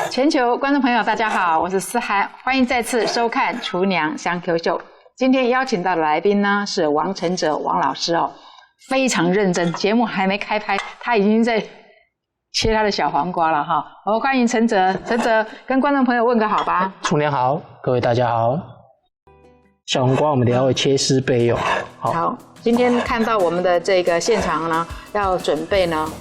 全球观众朋友，大家好，我是思涵，欢迎再次收看《厨娘香 Q 秀》。今天邀请到的来宾呢是王承哲王老师哦，非常认真，节目还没开拍，他已经在切他的小黄瓜了哈。我们欢迎承哲，承哲跟观众朋友问个好吧。厨娘好，各位大家好。小黄瓜我们等一下会切丝备用。好，今天看到我们的这个现场呢，要准备呢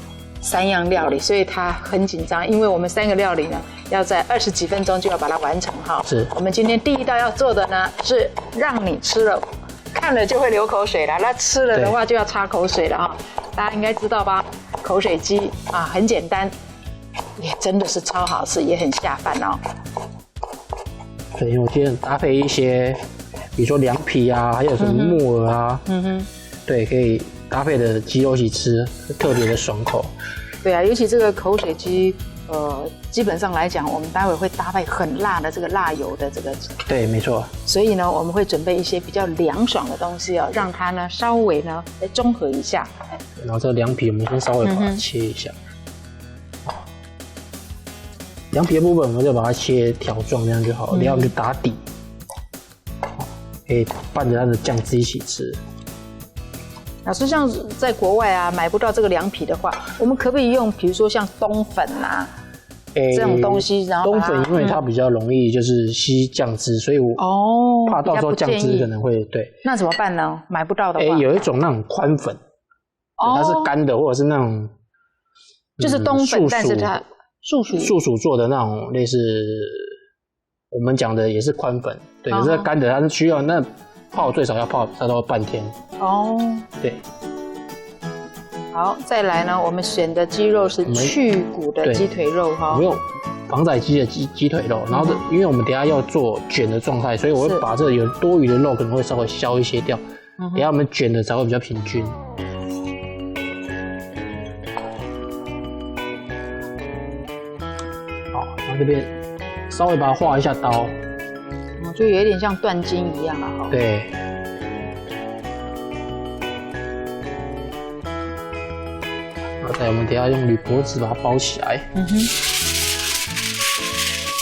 3样料理，所以他很紧张，因为我们3个料理呢要在20几分钟就要把它完成哈。是。我们今天第一道要做的呢是让你吃了看了就会流口水了，那吃了的话就要擦口水了哈。大家应该知道吧？口水鸡啊，很简单，也真的是超好吃，也很下饭哦。对，因为我今天搭配一些，比如说凉皮啊，还有什么木耳啊，对，可以搭配的鸡肉一起吃，特别的爽口。对啊，尤其这个口水鸡，基本上来讲，我们待会会搭配很辣的这个辣油的这个。对，没错。所以呢，我们会准备一些比较凉爽的东西哦，让它呢稍微呢来中和一下。然后这个凉皮，我们先稍微把它切一下。凉皮的部分，我们就把它切条状，这样就好了。然后我们就打底，可以拌着它的酱汁一起吃。老师，像在国外啊买不到这个凉皮的话，我们可不可以用，比如说像冬粉啊这种东西？然后冬粉因为它比较容易就是吸酱汁，所以我怕到时候酱汁可能会对。那怎么办呢？买不到的话，有一种那种宽粉，它是干的，或者是那种就是冬粉，但是它素薯做的那种类似我们讲的也是宽粉，对，可是干的它是需要那泡最少要泡到半天。对。好，再来呢，我们选的鸡肉是去骨的鸡腿肉哈。我们用防仔鸡的鸡腿肉，然后因为我们等一下要做卷的状态，所以我会把这有多余的肉可能会稍微削一些掉，等一下我们卷的才会比较平均。好，然后这边稍微把它划一下刀，就有点像断筋一样了哈。对。然后再我们等一下用铝箔纸把它包起来。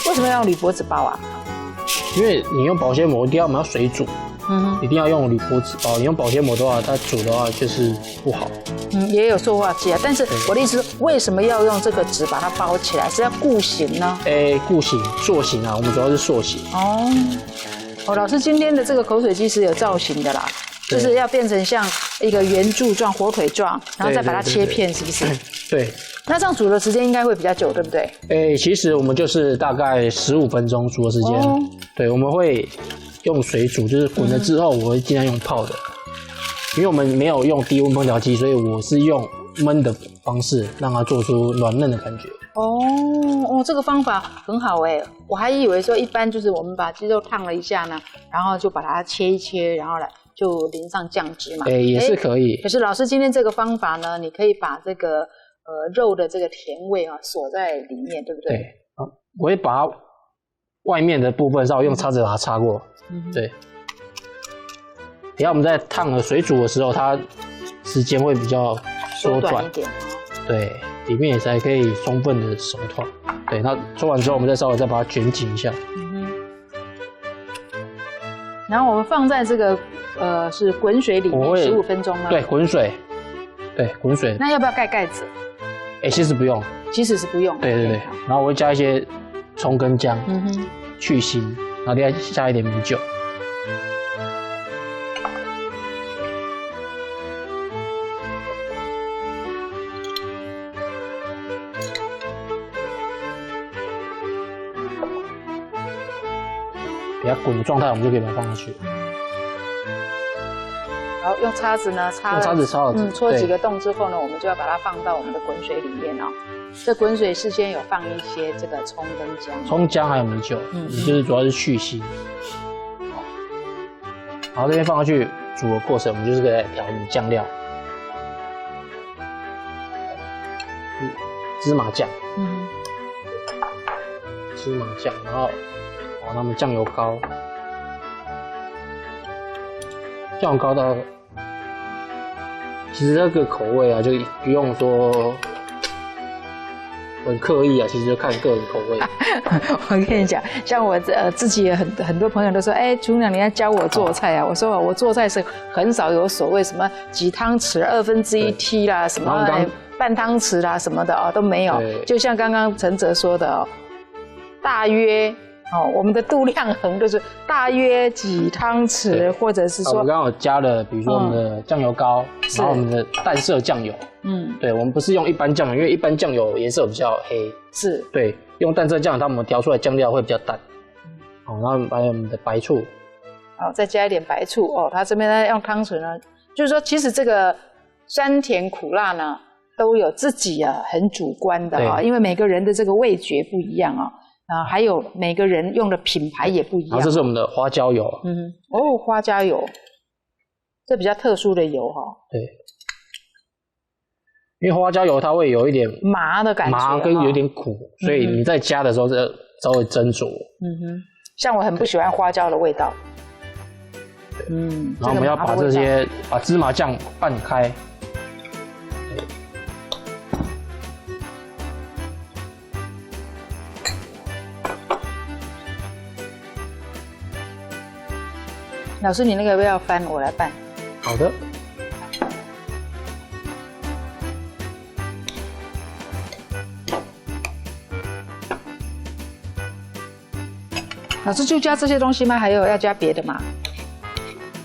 为什么要用铝箔纸包啊？因为你用保鲜膜一定要我们要水煮，一定要用铝箔纸包。你用保鲜膜的话，它煮的话就是不好。也有塑化剂啊，但是我的意思是，为什么要用这个纸把它包起来？是要固形呢？固形、塑形啊，我们主要是塑形。老师今天的这个口水鸡是有造型的啦，就是要变成像一个圆柱状、火腿状，然后再把它切片，是不是？对。那这样煮的时间应该会比较久，对不对？其实我们就是大概15分钟煮的时间。对，我们会用水煮，就是滚了之后，我会尽量用泡的，因为我们没有用低温烹调机，所以我是用焖的方式让它做出软嫩的感觉。这个方法很好哎，我还以为说一般就是我们把鸡肉烫了一下呢，然后就把它切一切，然后来就淋上酱汁嘛。也是可以。可是老师今天这个方法呢，你可以把这个肉的这个甜味啊锁在里面，对不对？对，我会把它外面的部分稍微用叉子把它擦过。对。等一下我们在烫了水煮的时候，它时间会比较缩短一点。对，里面也才可以充分的熟透。对，那做完之后，我们再稍微再把它卷紧一下。然后我们放在这个是滚水里面15分钟吗？对，滚水。对，滚水。那要不要盖盖子？其实不用。其实是不用。对。然后我会加一些葱跟姜，去腥，然后再加一点米酒。给它滚的状态，我们就可以把它放下去。好，用叉子呢擦了，用叉子擦了，戳几个洞之后呢，我们就要把它放到我们的滚水里面哦。这滚水事先有放一些这个葱跟姜，葱姜还有米酒，就是主要是去腥。然后这边放下去煮的过程，我们就是在调我们酱料，芝麻酱，芝麻酱，然后那我们酱油膏，酱油膏到，其实那个口味啊，就不用说很刻意啊，其实就看个人口味。我跟你讲，像我自己也很多朋友都说，哎，厨娘你要教我做菜啊。我说我做菜是很少有所谓什么几汤匙、1/2 T 啦，什么半汤匙啦什么的哦都没有。就像刚刚陈哲说的哦，大约。我们的度量衡就是大约几汤匙，或者是说，我们刚刚有加了，比如说我们的酱油膏，然后我们的淡色酱油，对，我们不是用一般酱油，因为一般酱油颜色比较黑，是，对，用淡色酱，它们调出来酱料会比较淡，然后还有我们的白醋，再加一点白醋哦，它这边呢用汤匙呢，就是说其实这个酸甜苦辣呢都有自己很主观的因为每个人的这个味觉不一样还有每个人用的品牌也不一样。这是我们的花椒油。花椒油，这比较特殊的油对，因为花椒油它会有一点麻的感觉，麻跟有点苦，所以你在加的时候是稍微斟酌。像我很不喜欢花椒的味道。然后我们要把把芝麻酱拌开。老师，你那个不要翻，我来拌。好的。老师就加这些东西吗？还有要加别的吗？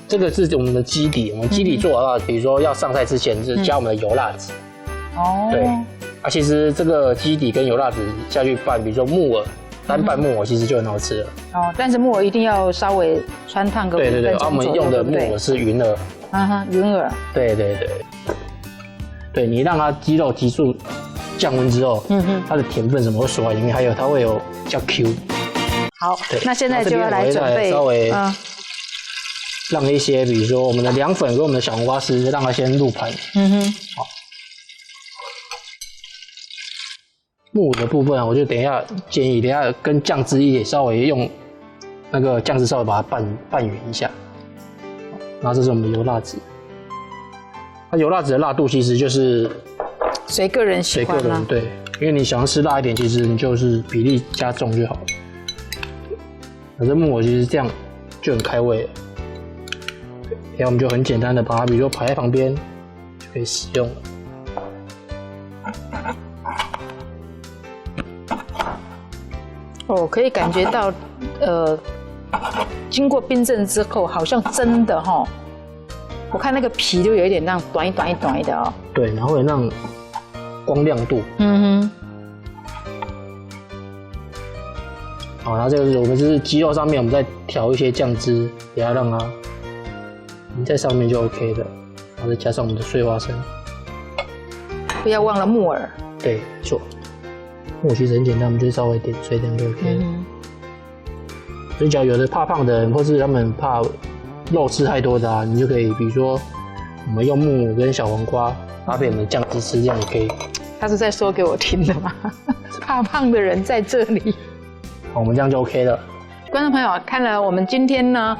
这个是我们的基底，我们基底做的话，比如说要上菜之前是加我们的油辣子。对。其实这个基底跟油辣子下去拌，比如说木耳。单拌木耳其实就很好吃了但是木耳一定要稍微穿烫个5分钟。对，我们用的木耳是云耳。云耳。对，你让它鸡肉急速降温之后，它的甜分什么会锁在里面，还有它会有比较 Q。好，那现在就要来准备稍微让一些，比如说我们的凉粉跟我们的小黄瓜丝，让它先入盘。好。木耳的部分我就等一下建议，等一下跟酱汁也稍微用那个酱汁稍微把它拌匀一下。然后这是我们的油辣子，它油辣子的辣度其实就是随个人喜欢啦。对，因为你想要吃辣一点，其实你就是比例加重就好了。反正木耳其实这样就很开胃了。然后我们就很简单的把它，比如说摆在旁边就可以使用了。可以感觉到，经过冰镇之后，好像真的我看那个皮就有一点那样短一的对，然后有那种光亮度。好，然后这个是我们是鸡肉上面，我们再调一些酱汁，给它让它淋在上面就 OK 的，然后再加上我们的碎花生。不要忘了木耳。对，没错。木耳其实很简单，我们就稍微点碎这样就 OK 了。所以，假如有的怕胖的人，或是他们怕肉吃太多的你就可以，比如说我们用木耳跟小黄瓜搭配我们的酱汁吃，这样也可以。他是在说给我听的吗？怕胖的人在这里。好，我们这样就 OK 了。观众朋友，看了我们今天呢，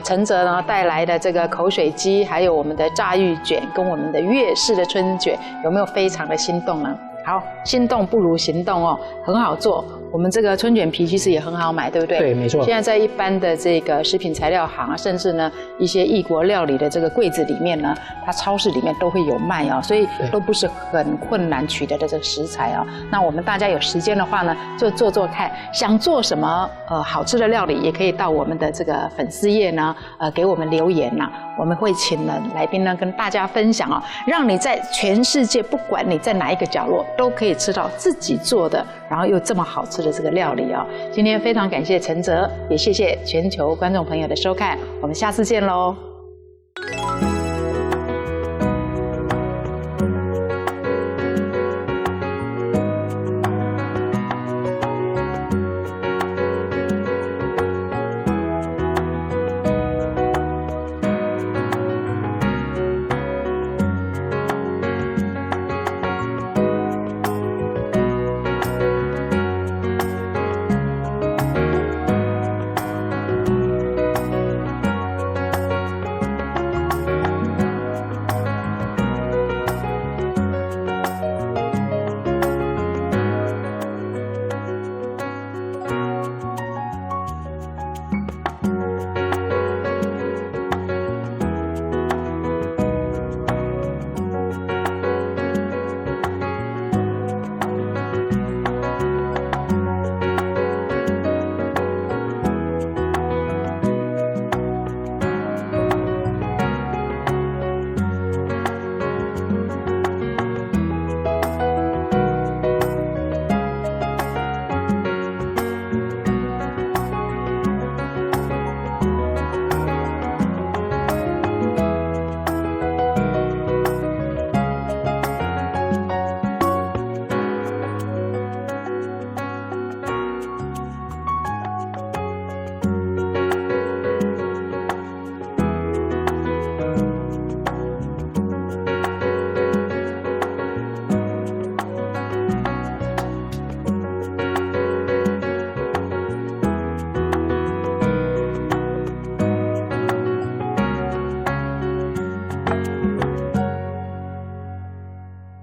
陈哲呢带来的这个口水鸡，还有我们的炸芋卷跟我们的粤式的春卷，有没有非常的心动呢？好，心动不如行动很好做。我们这个春卷皮其实也很好买，对不对？对，没错。现在在一般的这个食品材料行甚至呢一些异国料理的这个柜子里面呢，它超市里面都会有卖所以都不是很困难取得的这个食材那我们大家有时间的话呢，就做做看，想做什么好吃的料理，也可以到我们的这个粉丝页呢给我们留言我们会请来宾呢跟大家分享让你在全世界不管你在哪一个角落都可以吃到自己做的，然后又这么好吃的这个料理今天非常感谢陈哲，也谢谢全球观众朋友的收看，我们下次见喽。